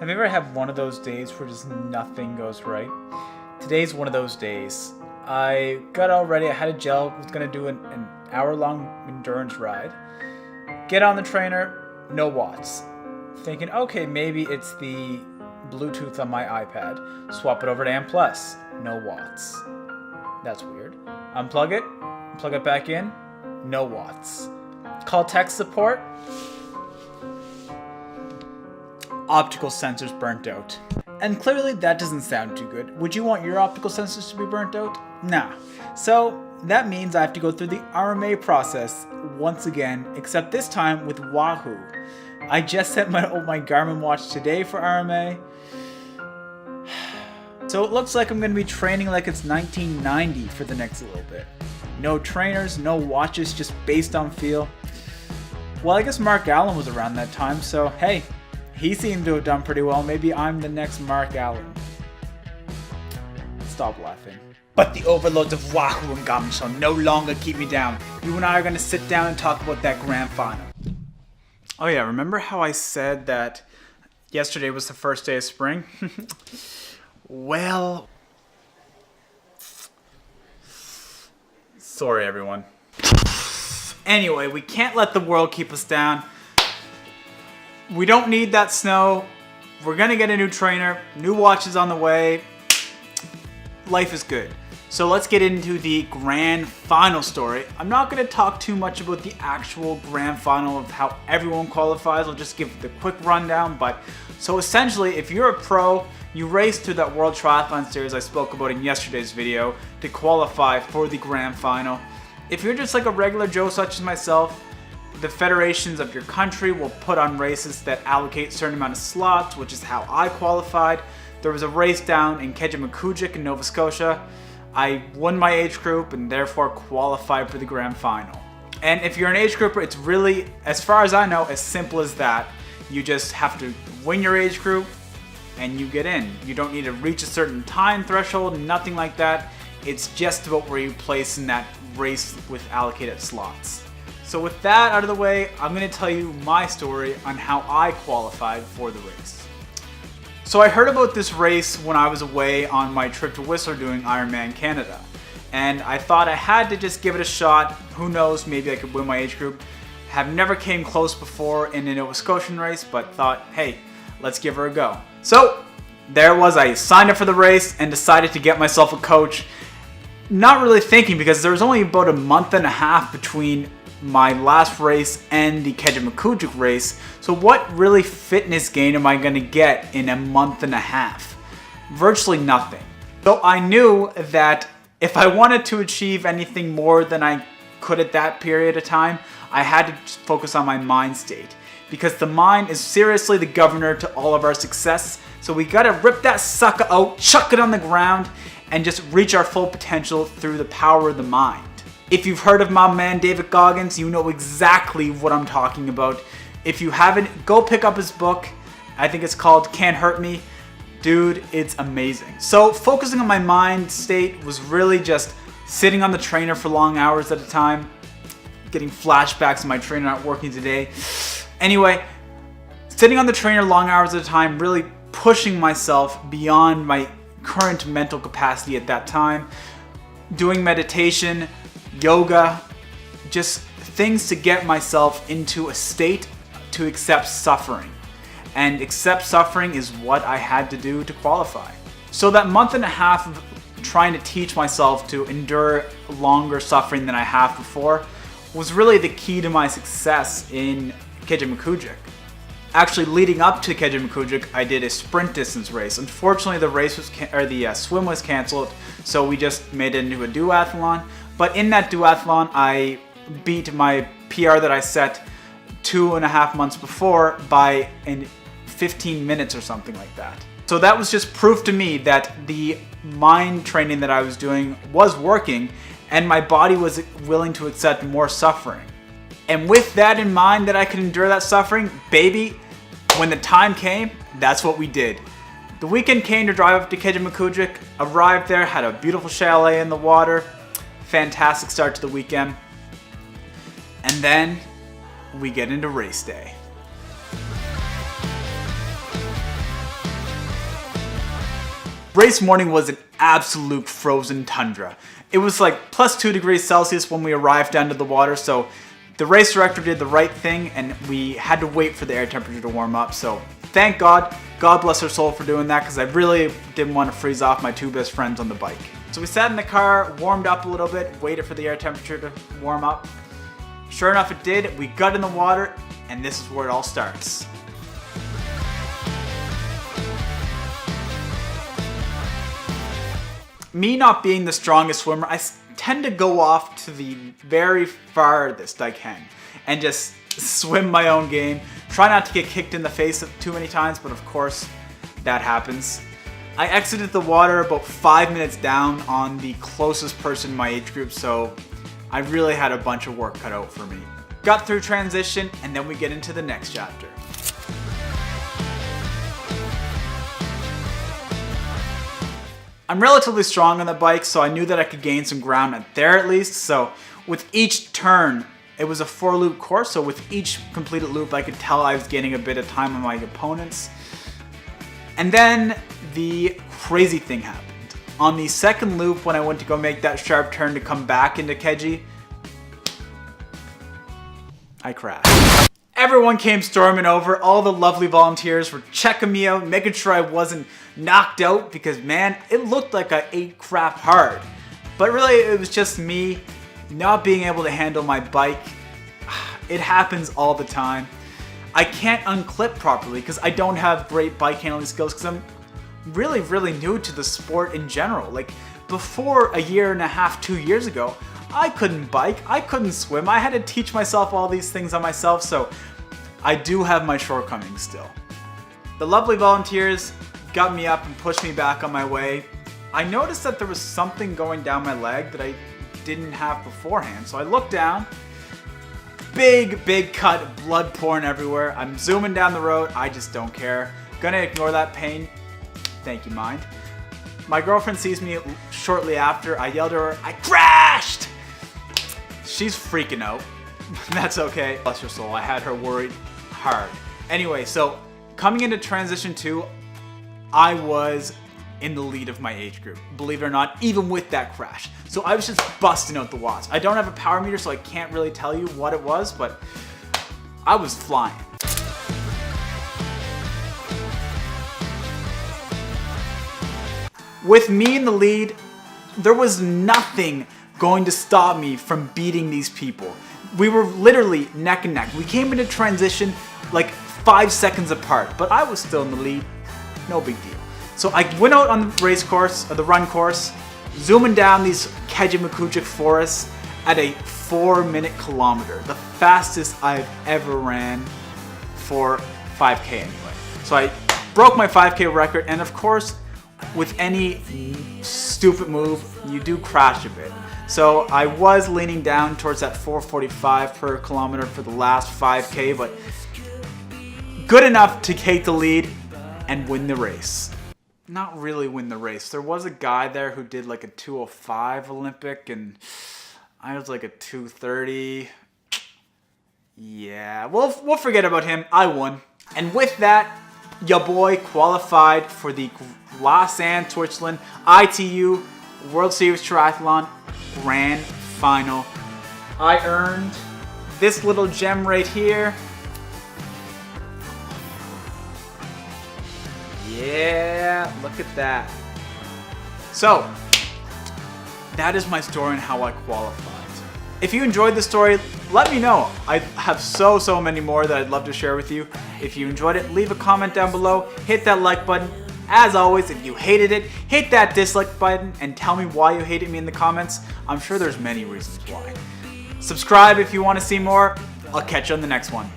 Have you ever had one of those days where just nothing goes right? Today's one of those days. I got all ready, I had a gel, was gonna do an hour-long endurance ride. Get on the trainer, no watts. Thinking, okay, maybe it's the Bluetooth on my iPad. Swap it over to AM+, no watts. That's weird. Unplug it, plug it back in, no watts. Call tech support. Optical sensors burnt out. And clearly that doesn't sound too good. Would you want your optical sensors to be burnt out? Nah. So that means I have to go through the RMA process once again, except this time with Wahoo. I just set my Garmin watch today for RMA. So it looks like I'm going to be training like it's 1990 for the next little bit. No trainers, no watches, just based on feel. Well, I guess Mark Allen was around that time, so hey, he seemed to have done pretty well. Maybe I'm the next Mark Allen. Stop laughing. But the overloads of Wahoo and Garmin shall no longer keep me down. You and I are going to sit down and talk about that grand final. Oh yeah, remember how I said that yesterday was the first day of spring? Well, sorry everyone. Anyway, we can't let the world keep us down. We don't need that snow. We're gonna get a new trainer, new watches on the way. Life is good. So let's get into the grand final story. I'm not gonna talk too much about the actual grand final of how everyone qualifies. I'll just give the quick rundown. But so essentially, if you're a pro, you race through that World Triathlon Series I spoke about in yesterday's video to qualify for the grand final. If you're just like a regular Joe such as myself, the federations of your country will put on races that allocate a certain amount of slots, which is how I qualified. There was a race down in Ketchimakujik in Nova Scotia. I won my age group and therefore qualified for the grand final. And if you're an age grouper, it's really, as far as I know, as simple as that. You just have to win your age group and you get in. You don't need to reach a certain time threshold, nothing like that. It's just about where you place in that race with allocated slots. So with that out of the way, I'm going to tell you my story on how I qualified for the race. So I heard about this race when I was away on my trip to Whistler doing Ironman Canada. And I thought I had to just give it a shot. Who knows, maybe I could win my age group. Have never came close before in a Nova Scotian race, but thought, hey, let's give her a go. So there was, I signed up for the race and decided to get myself a coach. Not really thinking, because there was only about a month and a half between my last race and the Ketchimakujik race. So what really fitness gain am I going to get in a month and a half? Virtually nothing. So I knew that if I wanted to achieve anything more than I could at that period of time, I had to focus on my mind state, because the mind is seriously the governor to all of our success. So we got to rip that sucker out, chuck it on the ground, and just reach our full potential through the power of the mind. If you've heard of my man David Goggins, you know exactly what I'm talking about. If you haven't, go pick up his book. I think it's called Can't Hurt Me. Dude, it's amazing. So focusing on my mind state was really just sitting on the trainer for long hours at a time, getting flashbacks of my trainer not working today. Anyway, sitting on the trainer long hours at a time, really pushing myself beyond my current mental capacity at that time, doing meditation, yoga, just things to get myself into a state to accept suffering. And accept suffering is what I had to do to qualify. So that month and a half of trying to teach myself to endure longer suffering than I have before was really the key to my success in Ketchimakujik. Actually, leading up to Ketchimakujik, I did a sprint distance race. Unfortunately, the race was the swim was canceled, so we just made it into a duathlon. But in that duathlon, I beat my PR that I set 2.5 months before by 15 minutes or something like that. So that was just proof to me that the mind training that I was doing was working, and my body was willing to accept more suffering. And with that in mind, that I could endure that suffering, baby, when the time came, that's what we did. The weekend came to drive up to Ketchimakujik, arrived there, had a beautiful chalet in the water, fantastic start to the weekend. And then we get into race day. Race morning was an absolute frozen tundra. It was like plus 2 degrees Celsius when we arrived down to the water, so the race director did the right thing and we had to wait for the air temperature to warm up. So thank God, God bless her soul for doing that, because I really didn't want to freeze off my 2 best friends on the bike. So we sat in the car, warmed up a little bit, waited for the air temperature to warm up. Sure enough, it did. We got in the water, and this is where it all starts. Me not being the strongest swimmer, I tend to go off to the very farthest I can and just swim my own game. Try not to get kicked in the face too many times, but of course that happens. I exited the water about 5 minutes down on the closest person in my age group, so I really had a bunch of work cut out for me. Got through transition, and then we get into the next chapter. I'm relatively strong on the bike, so I knew that I could gain some ground there at least. So with each turn, it was a 4-loop course, so with each completed loop I could tell I was gaining a bit of time on my opponents. And then the crazy thing happened. On the second loop, when I went to go make that sharp turn to come back into Keji, I crashed. Everyone came storming over. All the lovely volunteers were checking me out, making sure I wasn't knocked out, because man, it looked like I ate crap hard. But really, it was just me not being able to handle my bike. It happens all the time. I can't unclip properly because I don't have great bike handling skills, because I'm really new to the sport in general. Like before a year and a half, 2 years ago, I couldn't bike, I couldn't swim. I had to teach myself all these things on myself, so I do have my shortcomings still. The lovely volunteers got me up and pushed me back on my way. I noticed that there was something going down my leg that I didn't have beforehand, so I looked down. Big cut, blood pouring everywhere. I'm zooming down the road, I just don't care. Gonna ignore that pain. Thank you, mind. My girlfriend sees me shortly after. I yelled at her, I crashed! She's freaking out. That's okay. Bless her soul, I had her worried hard. Anyway, so coming into transition 2, I was in the lead of my age group, believe it or not, even with that crash. So I was just busting out the watts. I don't have a power meter, so I can't really tell you what it was, but I was flying. With me in the lead, there was nothing going to stop me from beating these people. We were literally neck and neck. We came into transition like 5 seconds apart, but I was still in the lead. No big deal. So I went out on the race course, or the run course, zooming down these Keji forests at a 4-minute kilometer, the fastest I've ever ran for 5K anyway. So I broke my 5K record, and of course, with any stupid move, you do crash a bit. So I was leaning down towards that 4:45 per kilometer for the last 5K, but good enough to take the lead and win the race. Not really win the race. There was a guy there who did like a 2:05 Olympic, and I was like a 2:30. Yeah, we'll forget about him. I won. And with that, your boy qualified for the Lausanne, Switzerland ITU World Series Triathlon Grand Final. I earned this little gem right here. Yeah, look at that. So, that is my story on how I qualified. If you enjoyed the story, let me know. I have so many more that I'd love to share with you. If you enjoyed it, leave a comment down below, hit that like button. As always, if you hated it, hit that dislike button and tell me why you hated me in the comments. I'm sure there's many reasons why. Subscribe if you want to see more. I'll catch you on the next one.